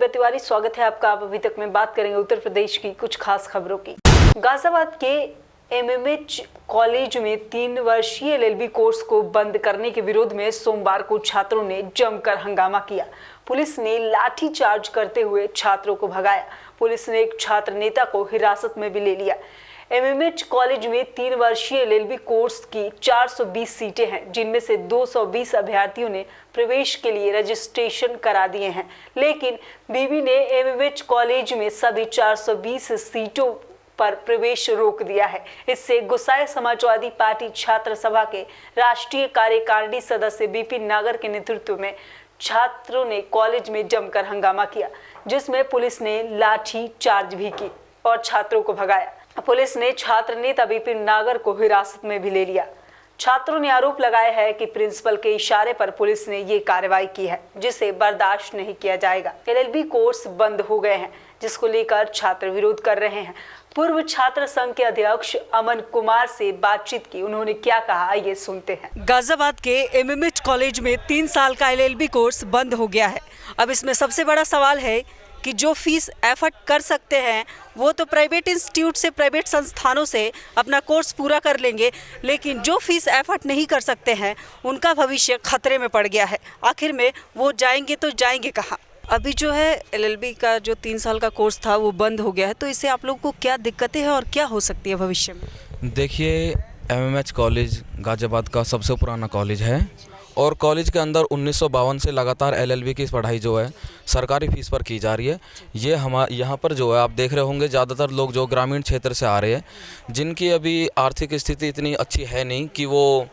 दिव्या तिवारी, स्वागत है आपका। आप अभी तक में बात करेंगे उत्तर प्रदेश की कुछ खास खबरों की। गाजियाबाद के एमएमएच कॉलेज में 3 वर्षीय एलएलबी कोर्स को बंद करने के विरोध में सोमवार को छात्रों ने जमकर हंगामा किया। पुलिस ने लाठीचार्ज करते हुए छात्रों को भगाया। पुलिस ने एक छात्र नेता को हिरासत में भी ले लिया। एमएमएच कॉलेज में 3 वर्षीय एलएलबी कोर्स की 420 सीटें हैं, जिनमें से 220 अभ्यर्थियों ने प्रवेश के लिए रजिस्ट्रेशन करा दिए हैं, लेकिन बीबी ने एमएमएच कॉलेज में सभी 420 सीटों पर प्रवेश रोक दिया है। इससे गुस्साए समाजवादी पार्टी छात्र सभा के राष्ट्रीय कार्यकारिणी सदस्य बिपिन नागर के नेतृत्व में छात्रों ने कॉलेज में जमकर हंगामा किया, जिसमें पुलिस ने लाठी चार्ज भी की और छात्रों को भगाया। पुलिस ने छात्र नेता बिपिन नागर को हिरासत में भी ले लिया। छात्रों ने आरोप लगाया है कि प्रिंसिपल के इशारे पर पुलिस ने ये कार्रवाई की है, जिसे बर्दाश्त नहीं किया जाएगा। एलएलबी कोर्स बंद हो गए हैं, जिसको लेकर छात्र विरोध कर रहे हैं। पूर्व छात्र संघ के अध्यक्ष अमन कुमार से बातचीत की, उन्होंने क्या कहा, आइए सुनते हैं। गाजियाबाद के एमएमएच कॉलेज में 3 साल का एलएलबी कोर्स बंद हो गया है। अब इसमें सबसे बड़ा सवाल है कि जो फीस एफर्ट कर सकते हैं वो तो प्राइवेट इंस्टीट्यूट से, प्राइवेट संस्थानों से अपना कोर्स पूरा कर लेंगे, लेकिन जो फीस एफर्ट नहीं कर सकते हैं उनका भविष्य खतरे में पड़ गया है। आखिर में वो जाएंगे तो जाएंगे कहाँ? अभी जो है एलएलबी का जो 3 साल का कोर्स था वो बंद हो गया है, तो इससे आप लोगों को क्या दिक्कतें हैं और क्या हो सकती है भविष्य में? देखिए, एमएमएच कॉलेज गाजियाबाद का सबसे पुराना कॉलेज है और कॉलेज के अंदर 1952 से लगातार एलएलबी की पढ़ाई जो है सरकारी फ़ीस पर की जा रही है। ये यहाँ पर जो है आप देख रहे होंगे, ज़्यादातर लोग जो ग्रामीण क्षेत्र से आ रहे हैं, जिनकी अभी आर्थिक स्थिति इतनी अच्छी है नहीं कि वो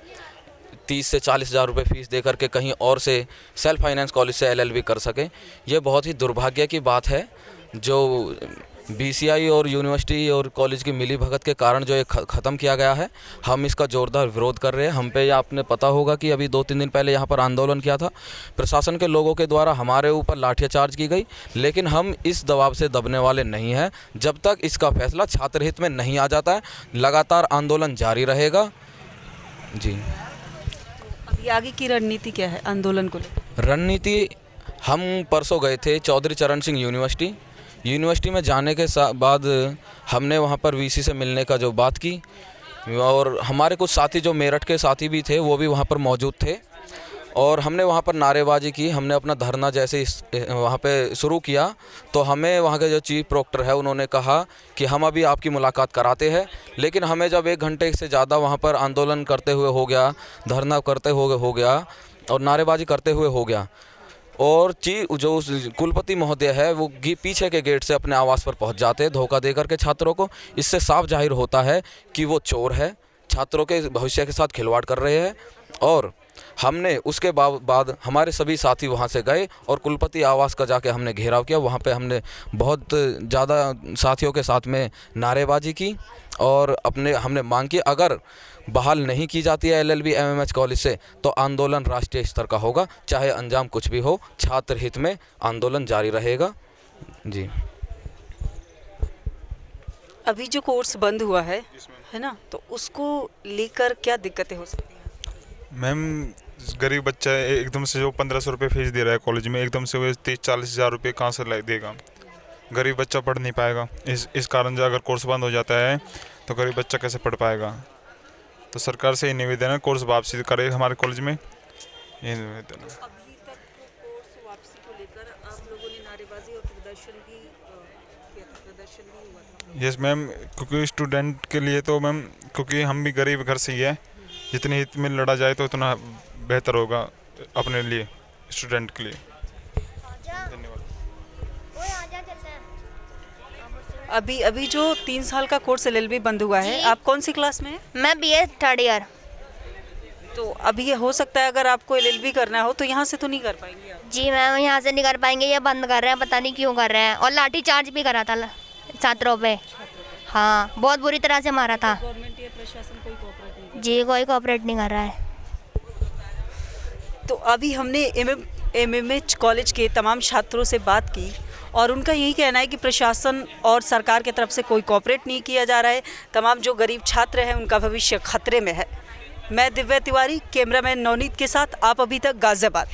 30 से 40 हज़ार रुपये फ़ीस दे करके कहीं और से सेल्फ फाइनेंस कॉलेज से एलएलबी कर सकें। ये बहुत ही दुर्भाग्य की बात है जो बीसीआई और यूनिवर्सिटी और कॉलेज की मिलीभगत के कारण जो ये ख़त्म किया गया है। हम इसका ज़ोरदार विरोध कर रहे हैं। हम पे आपने पता होगा कि अभी 2-3 दिन पहले यहाँ पर आंदोलन किया था, प्रशासन के लोगों के द्वारा हमारे ऊपर लाठीचार्ज की गई, लेकिन हम इस दबाव से दबने वाले नहीं हैं। जब तक इसका फैसला छात्र हित में नहीं आ जाता है, लगातार आंदोलन जारी रहेगा। जी, अभी आगे की रणनीति क्या है आंदोलन को लेकर? रणनीति, हम परसों गए थे चौधरी चरण सिंह यूनिवर्सिटी में जाने के बाद हमने वहाँ पर वीसी से मिलने का जो बात की, और हमारे कुछ साथी जो मेरठ के साथी भी थे वो भी वहाँ पर मौजूद थे, और हमने वहाँ पर नारेबाजी की। हमने अपना धरना जैसे वहाँ पे शुरू किया तो हमें वहाँ के जो चीफ प्रोक्टर है उन्होंने कहा कि हम अभी आपकी मुलाकात कराते हैं, लेकिन हमें जब 1 घंटे से ज़्यादा वहाँ पर आंदोलन करते हुए हो गया, धरना करते हुए हो गया और नारेबाजी करते हुए हो गया, और जो कुलपति महोदय है वो पीछे के गेट से अपने आवास पर पहुंच जाते हैं धोखा देकर के छात्रों को। इससे साफ जाहिर होता है कि वो चोर है, छात्रों के भविष्य के साथ खिलवाड़ कर रहे हैं। और हमने उसके बाद हमारे सभी साथी वहां से गए और कुलपति आवास का जाके हमने घेराव किया। वहां पे हमने बहुत ज़्यादा साथियों के साथ में नारेबाजी की और हमने मांग की, अगर बहाल नहीं की जाती है एलएलबी एमएमएच कॉलेज से तो आंदोलन राष्ट्रीय स्तर का होगा, चाहे अंजाम कुछ भी हो। छात्र हित में आंदोलन जारी रहेगा। जी, अभी जो कोर्स बंद हुआ है ना, तो उसको लेकर क्या दिक्कतें हो सकती हैं? मैम, गरीब बच्चा एकदम से जो 1500 रुपये फीस दे रहा है कॉलेज में, एकदम से वो 30-40 हज़ार रुपये कहाँ से ला देगा? गरीब बच्चा पढ़ नहीं पाएगा। इस कारण से अगर कोर्स बंद हो जाता है तो गरीब बच्चा कैसे पढ़ पाएगा? तो सरकार से ये निवेदन है, कोर्स वापसी करे हमारे कॉलेज में, ये निवेदन है। अभी तक कोर्स वापसी को लेकर आप लोगों ने नारेबाजी और प्रदर्शन भी हुआ था। यस मैम, क्योंकि स्टूडेंट के लिए तो मैम, क्योंकि हम भी गरीब घर से ही है, जितने हित में लड़ा जाए तो उतना बेहतर होगा अपने लिए, स्टूडेंट के लिए। धन्यवाद। अभी जो 3 साल का कोर्स एलएलबी बंद हुआ है, आप कौन सी क्लास में हैं? मैं बीए 3rd ईयर। तो अभी ये हो सकता है अगर आपको एलएलबी करना हो तो यहाँ से तो नहीं कर पाएंगे आप? जी मैम, यहाँ से नहीं कर पाएंगे, ये बंद कर रहे हैं, पता नहीं क्यों कर रहे हैं। और लाठी चार्ज भी करा था छात्रों पे। हाँ, बहुत बुरी तरह से मारा था। गवर्नमेंट या प्रशासन कोई कोऑपरेट नहीं? जी, कोई कोऑपरेट नहीं कर रहा है। तो अभी हमने एमएमएच कॉलेज के तमाम छात्रों से बात की और उनका यही कहना है कि प्रशासन और सरकार की तरफ से कोई कोऑपरेट नहीं किया जा रहा है। तमाम जो गरीब छात्र हैं उनका भविष्य खतरे में है। मैं दिव्या तिवारी, कैमरामैन नवनीत के साथ, आप अभी तक गाजियाबाद।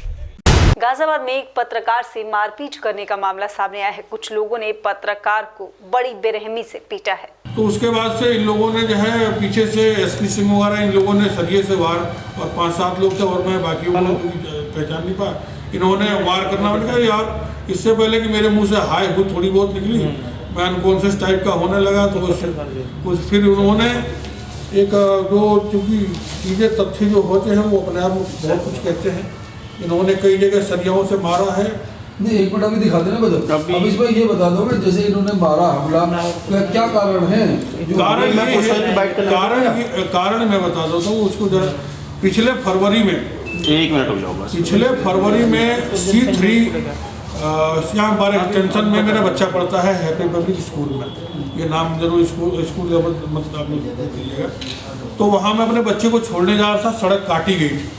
गाजियाबाद में एक पत्रकार से मारपीट करने का मामला सामने आया है। कुछ लोगों ने पत्रकार को बड़ी बेरहमी से पीटा है। तो उसके बाद से इन लोगों ने जो है पीछे से एसपी सिंह वगैरह इन लोगों ने सरिये से वार, और 5-7 लोग थे और मैं बाकी को पहचान नहीं पाया, इन्होंने वार करना। मैंने कहा यार इससे पहले कि मेरे मुंह से हाय हो थोड़ी बहुत निकली, मैं अनकॉन्शियस टाइप का होने लगा। तो फिर उन्होंने एक जो चूँकि चीज़ें तथ्य जो होते हैं वो अपने आप में बहुत कुछ कहते हैं, इन्होंने कई जगह सरियाओं से मारा है। नहीं, एक मिनट अभी दिखा देना बता। अब इसमें ये बता दो कि जैसे इन्होंने मारा हमला, क्या कारण है? कारण मैं बता देता हूँ उसको जरा। पिछले फरवरी में, एक मिनट हो जाओ बस। पिछले फरवरी में C3 श्याम बार एक्सटेंशन में मेरा बच्चा पढ़ता है हैप्पी पब्लिक स्कूल में। ये नाम जरूर स्कूल का मतलब आप लोग कीजिएगा। तो वहाँ मैं अपने बच्चे को छोड़ने जा रहा था, सड़क काटी गई थी।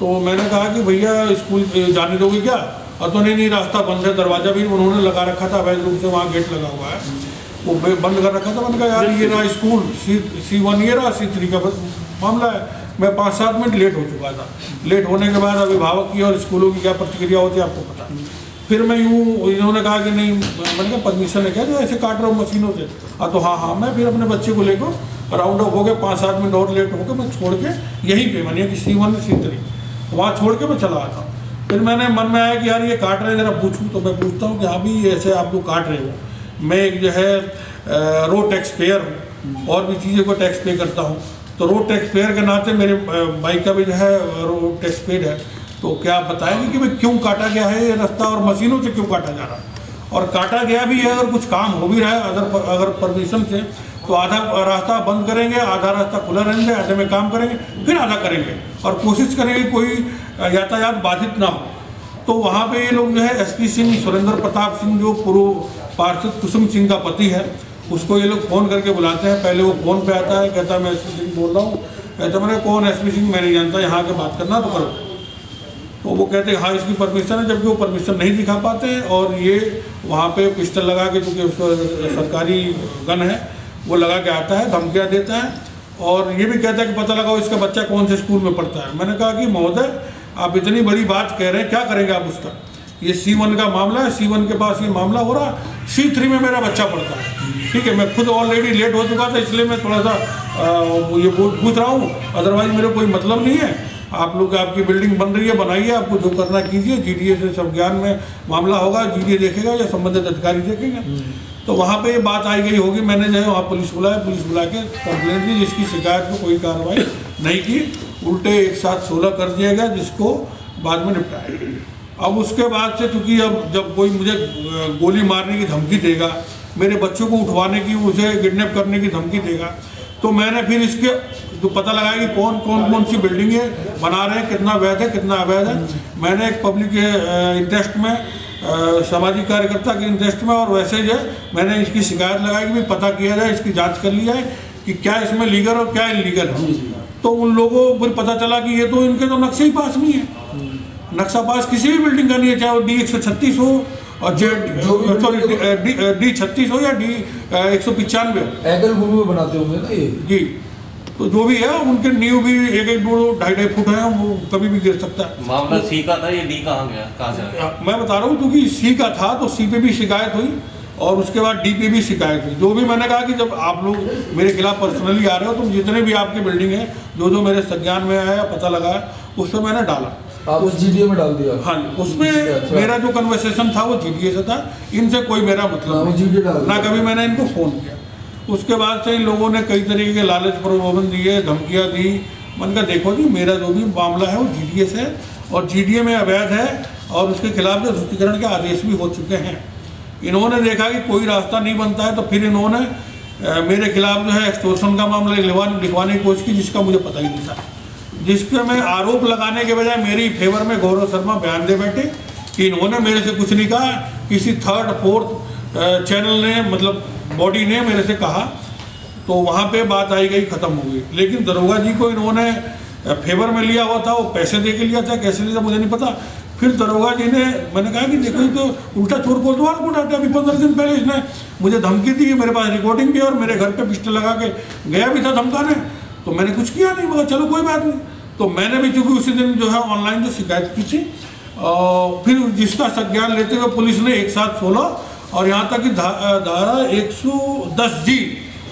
तो मैंने कहा कि भैया स्कूल जाने दोगे क्या? और तो नहीं रास्ता बंद है, दरवाज़ा भी उन्होंने लगा रखा था अवैध रूप से, वहाँ गेट लगा हुआ है वो बंद कर रखा था। मैंने कहा यार ये रहा स्कूल C1, ये रहा C3 का मामला है। मैं 5-7 मिनट लेट हो चुका था। लेट होने के बाद अभिभावक की और स्कूलों की क्या प्रतिक्रिया होती है आपको पता। फिर मैं यूँ, इन्होंने कहा कि नहीं, मैंने कहा परमिशन है क्या जो ऐसे काट रहा हूँ मशीनों से? तो हाँ। मैं फिर अपने बच्चे को लेकर राउंड अप हो गए, 5-7 मिनट और लेट होकर मैं छोड़ के यहीं पे मानिए कि C1 C3 वहाँ छोड़ के मैं चला आता हूँ। फिर मैंने मन में आया कि यार ये काट रहे हैं, जरा पूछूँ। तो मैं पूछता हूँ कि हाँ भी ऐसे आप लोग काट रहे हो। मैं एक जो है रोड टैक्स पेयर हूँ और भी चीज़ों को टैक्स पे करता हूँ। तो रोड टैक्स पेयर के नाते मेरे बाइक का भी जो है रोड टैक्स पेड है। तो क्या आप बताएंगे कि भाई क्यों काटा गया है ये रास्ता और मशीनों से क्यों काटा जा रहा है? और काटा गया भी है, अगर कुछ काम हो भी रहा है अगर परमिशन से, तो आधा रास्ता बंद करेंगे, आधा रास्ता खुला रहेंगे, आधे में काम करेंगे, फिर आधा करेंगे और कोशिश करेंगे कोई यातायात बाधित ना हो। तो वहाँ पे ये लोग जो है एसपी सिंह सुरेंद्र प्रताप सिंह जो पूर्व पार्षद कुसुम सिंह का पति है, उसको ये लोग फ़ोन करके बुलाते हैं। पहले वो फ़ोन पे आता है, कहता है मैं एसपी सिंह बोल रहा हूँ। कहता मैंने कौन एसपी सिंह, मैं नहीं जानता, यहाँ के बात करना तो करो। तो वो कहते हैं हाँ इसकी परमिशन है, जबकि वो परमिशन नहीं दिखा पाते हैं। और ये वहाँ पे पिस्टल लगा के, क्योंकि उसको सरकारी गन है, वो लगा के आता है, धमकियाँ देता है और ये भी कहता है कि पता लगाओ इसका बच्चा कौन से स्कूल में पढ़ता है। मैंने कहा कि महोदय आप इतनी बड़ी बात कह रहे हैं, क्या करेंगे आप उसका? ये C1 का मामला है, C1 के पास ये मामला हो रहा, C3 में मेरा बच्चा पढ़ता है। ठीक है, मैं खुद ऑलरेडी लेट हो चुका था, इसलिए मैं थोड़ा सा ये पूछ रहा हूँ, अदरवाइज मेरे कोई मतलब नहीं है। आप लोग, आपकी बिल्डिंग बन रही है, बनाइए, आपको जो करना कीजिए। GDA से सब ज्ञान में मामला होगा, GDA देखेगा या संबंधित अधिकारी देखेंगे। तो वहाँ पे ये बात आई गई होगी। मैंने जो है वहाँ पुलिस बुला के कंप्लेंट दी, जिसकी शिकायत पर कोई कार्रवाई नहीं की, उल्टे एक साथ 16 कर दिया गया, जिसको बाद में निपटाया। अब उसके बाद से चूँकि अब जब कोई मुझे गोली मारने की धमकी देगा, मेरे बच्चों को उठवाने की, उसे किडनैप करने की धमकी देगा, तो मैंने फिर इसके तो पता लगाया कि कौन सी बिल्डिंगें बना रहे हैं, कितना वैध है कितना अवैध है। मैंने एक पब्लिक इंटरेस्ट में, सामाजिक कार्यकर्ता के इंटरेस्ट में, और वैसे जो मैंने इसकी शिकायत लगाई कि भाई पता किया जाए, इसकी जांच कर ली जाए कि क्या इसमें लीगल और क्या इलीगल है। तो उन लोगों को फिर पता चला कि ये तो इनके तो नक्शे ही पास नहीं है। नक्शा पास किसी भी बिल्डिंग का नहीं है, चाहे वो D136 हो और D36 हो या D195 एंगल भूमि में बनाते होंगे ना ये जी। तो जो भी है उनके नींव भी 1-2-2.5 फुट है, वो कभी भी गिर सकता है। मामला C का था, ये D कहाँ गया, कहाँ से आ गया? मैं बता रहा हूँ, क्योंकि C का था तो C पे भी शिकायत हुई और उसके बाद D पे भी शिकायत हुई। जो भी मैंने कहा कि जब आप लोग मेरे खिलाफ पर्सनली आ रहे हो, तो जितने भी आपकी बिल्डिंग है, जो मेरे संज्ञान में आया, पता लगाया, उस पर मैंने डाला। आप उस GDA में डाल दिया? हाँ, उसमें मेरा जो कन्वर्सेशन था वो GDA से था, इनसे कोई मेरा मतलब नहीं, ना कभी मैंने इनको फ़ोन किया। उसके बाद से इन लोगों ने कई तरीके के लालच प्रलोभन दिए, धमकियाँ दी। मैंने कहा देखो जी, मेरा जो भी मामला है वो GDA से है और GDA में अवैध है और उसके खिलाफ जो ध्रुवीकरण के आदेश भी हो चुके हैं। इन्होंने देखा कि कोई रास्ता नहीं बनता है, तो फिर इन्होंने मेरे खिलाफ जो है एक्सटोर्शन का मामला लिखवाने की कोशिश की, जिसका मुझे पता ही नहीं था। जिसके मैं आरोप लगाने के बजाय मेरी फेवर में गौरव शर्मा बयान दे बैठे कि इन्होंने मेरे से कुछ नहीं कहा, किसी 3rd 4th चैनल ने, मतलब बॉडी ने मेरे से कहा। तो वहाँ पे बात आई गई, ख़त्म हो गई। लेकिन दरोगा जी को इन्होंने फेवर में लिया हुआ था, वो पैसे दे के लिया था, कैसे लिया था मुझे नहीं पता। फिर दरोगा जी ने, मैंने कहा कि देखो ये तो उल्टा चोर कोतवाल को डांटा। अभी 15 दिन पहले इसने मुझे धमकी दी, मेरे पास रिकॉर्डिंग भी है और मेरे घर पे पिस्टल लगा के गया भी था धमकाने। तो मैंने कुछ किया नहीं, मगर चलो कोई बात नहीं। तो मैंने भी चूँकि उसी दिन जो है ऑनलाइन जो शिकायत की थी और फिर जिसका संज्ञान लेते हुए पुलिस ने एक साथ 16 और यहाँ तक कि धारा 110G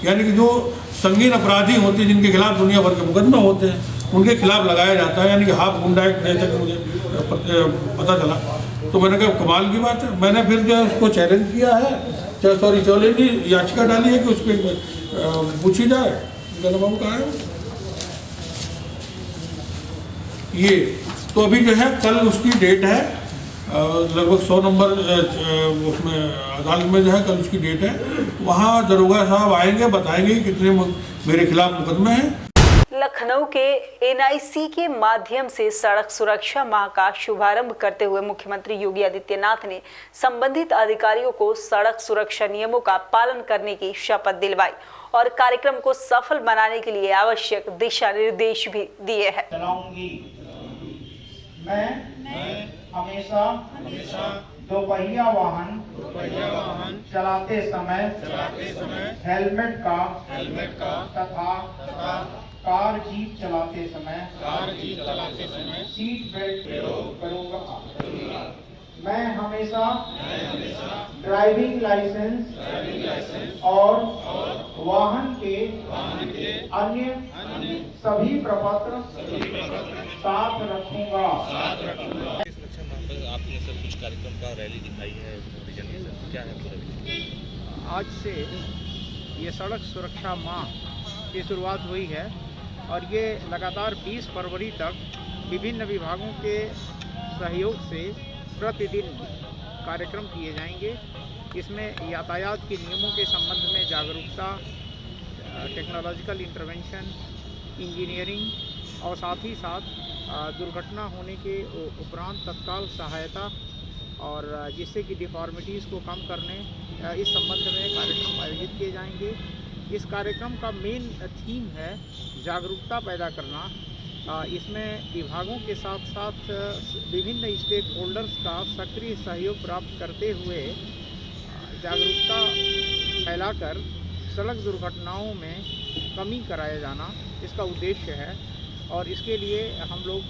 यानी कि जो संगीन अपराधी होते हैं जिनके खिलाफ दुनिया भर के मुकदमे होते हैं उनके खिलाफ लगाया जाता है, यानी कि हाफ गुंडा एक्ट जैसा कि मुझे पता चला। तो मैंने कहा कमाल की बात है। मैंने फिर जो है उसको चैलेंज किया है, चैलेंज याचिका डाली है कि उस पर पूछी जाए। बाबू कहाँ है ये? तो अभी जो है कल उसकी डेट है, लगभग 100 नंबर उसमें अदालत में जो है कल उसकी डेट है। वहाँ दरोगा साहब आएंगे, बताएंगे कितने मेरे खिलाफ मुकदमे हैं। लखनऊ के एनआईसी के माध्यम से सड़क सुरक्षा माह का शुभारंभ करते हुए मुख्यमंत्री योगी आदित्यनाथ ने संबंधित अधिकारियों को सड़क सुरक्षा नियमों का पालन करने की शपथ दिलवाई और कार्यक्रम को सफल बनाने के लिए आवश्यक दिशा निर्देश भी दिए हैं। मैं हमेशा दोपहिया वाहन चलाते समय हेलमेट का तथा कार जीप चलाते समय सीट बेल्ट करूंगा। मैं हमेशा ड्राइविंग लाइसेंस और वाहन के अन्य सभी प्रपत्र साथ रखूंगा। आपने सर कुछ कार्यक्रम का रैली दिखाई है, क्या है पूरा? आज से ये सड़क सुरक्षा माह की शुरुआत हुई है और ये लगातार 20 फरवरी तक विभिन्न विभागों के सहयोग से प्रतिदिन कार्यक्रम किए जाएंगे। इसमें यातायात के नियमों के संबंध में जागरूकता, टेक्नोलॉजिकल इंटरवेंशन, इंजीनियरिंग और साथ ही साथ दुर्घटना होने के उपरांत तत्काल सहायता और जिससे कि डिफॉर्मिटीज़ को कम करने इस संबंध में कार्यक्रम आयोजित किए जाएंगे। इस कार्यक्रम का मेन थीम है जागरूकता पैदा करना। इसमें विभागों के साथ साथ विभिन्न स्टेक होल्डर्स का सक्रिय सहयोग प्राप्त करते हुए जागरूकता फैलाकर सड़क दुर्घटनाओं में कमी कराया जाना इसका उद्देश्य है और इसके लिए हम लोग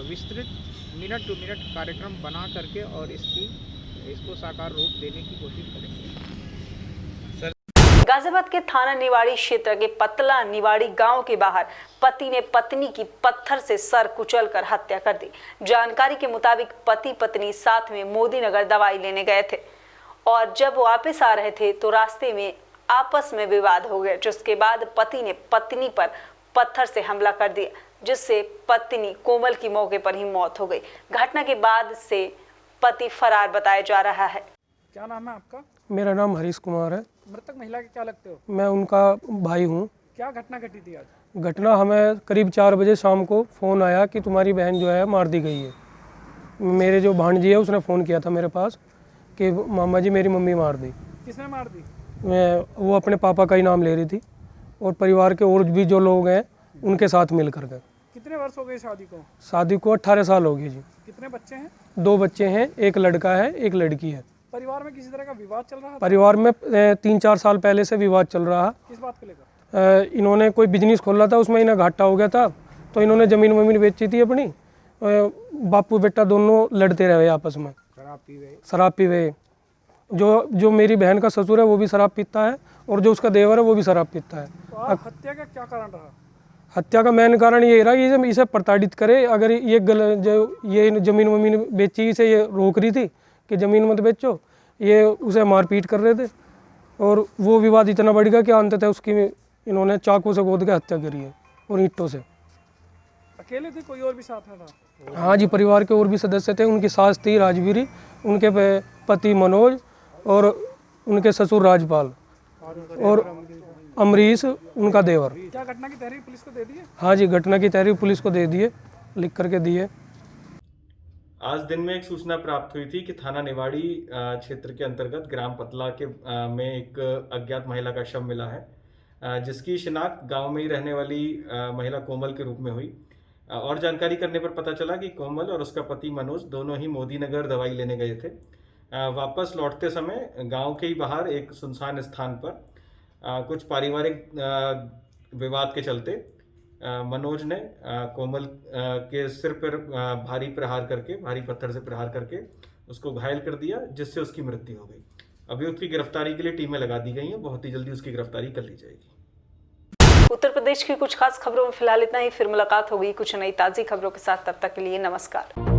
विस्तृत मिनट टू मिनट कार्यक्रम बना करके और इसको साकार रूप देने की कोशिश करेंगे। गाजियाबाद के थाना निवाड़ी क्षेत्र के पतला निवाड़ी गांव के बाहर पति ने पत्नी की पत्थर से सर कुचलकर हत्या कर दी। जानकारी के मुताबिक पति पत्नी साथ में मोदी नगर दवाई लेने गए थे और जब वापस आ रहे थे तो रास्ते में आपस में विवाद हो गया, जिसके बाद पति ने पत्नी पर पत्थर से हमला कर दिया, जिससे पत्नी कोमल की मौके पर ही मौत हो गई। घटना के बाद से पति फरार बताया जा रहा है। क्या नाम है आपका? मेरा नाम हरीश कुमार है। मृतक महिला के क्या लगते हो? मैं उनका भाई हूँ। क्या घटना घटी थी आज? घटना हमें करीब 4 बजे शाम को फ़ोन आया कि तुम्हारी बहन जो है मार दी गई है। मेरे जो भांजी है उसने फ़ोन किया था मेरे पास कि मामा जी मेरी मम्मी मार दी। किसने मार दी? वो अपने पापा का ही नाम ले रही थी और परिवार के और भी जो लोग हैं उनके साथ मिल कर गए। कितने वर्ष हो गए शादी को? शादी को 18 साल हो गए जी। कितने बच्चे हैं? 2 बच्चे हैं, एक लड़का है एक लड़की है। परिवार में किसी तरह का विवाद चल रहा है? परिवार में 3-4 साल पहले से विवाद चल रहा है। किस बात को लेकर? इन्होंने कोई बिजनेस खोला था, उसमें इन्हें घाटा हो गया था तो इन्होंने ज़मीन वमीन बेची थी अपनी। बापू बेटा दोनों लड़ते रहे आपस में, शराब पी गए। जो मेरी बहन का ससुर है वो भी शराब पीता है और जो उसका देवर है वो भी शराब पीता है। तो आप हत्या का क्या कारण रहा? हत्या का मेन कारण ये रहा कि इसे प्रताड़ित करे। अगर ये ज़मीन वमीन बेची से ये रोक रही थी कि ज़मीन मत बेचो, ये उसे मारपीट कर रहे थे और वो विवाद इतना बढ़ गया कि अंततः उसकी इन्होंने चाकू से गोद के हत्या करी है और ईंटों से। अकेले थे, कोई और भी साथ में था? हाँ जी, परिवार के और भी सदस्य थे। उनकी सास थी राजवीरी, उनके पति मनोज और उनके ससुर राजपाल और अमरीश उनका देवर। क्या घटना की तहरीर पुलिस को दे दी है? हाँ जी, घटना की तहरीर पुलिस को दे दी है, लिख करके दी है। आज दिन में एक सूचना प्राप्त हुई थी कि थाना निवाड़ी क्षेत्र के अंतर्गत ग्राम पतला के में एक अज्ञात महिला का शव मिला है, जिसकी शिनाख्त गांव में ही रहने वाली महिला कोमल के रूप में हुई। और जानकारी करने पर पता चला कि कोमल और उसका पति मनोज दोनों ही मोदी नगर दवाई लेने गए थे। वापस लौटते समय गांव के ही बाहर एक सुनसान स्थान पर कुछ पारिवारिक विवाद के चलते मनोज ने कोमल के सिर पर भारी पत्थर से प्रहार करके उसको घायल कर दिया, जिससे उसकी मृत्यु हो गई। अभियुक्त की गिरफ्तारी के लिए टीमें लगा दी गई हैं, बहुत ही जल्दी उसकी गिरफ्तारी कर ली जाएगी। उत्तर प्रदेश की कुछ खास खबरों में फिलहाल इतना ही। फिर मुलाकात होगी कुछ नई ताज़ी खबरों के साथ। तब तक के लिए नमस्कार।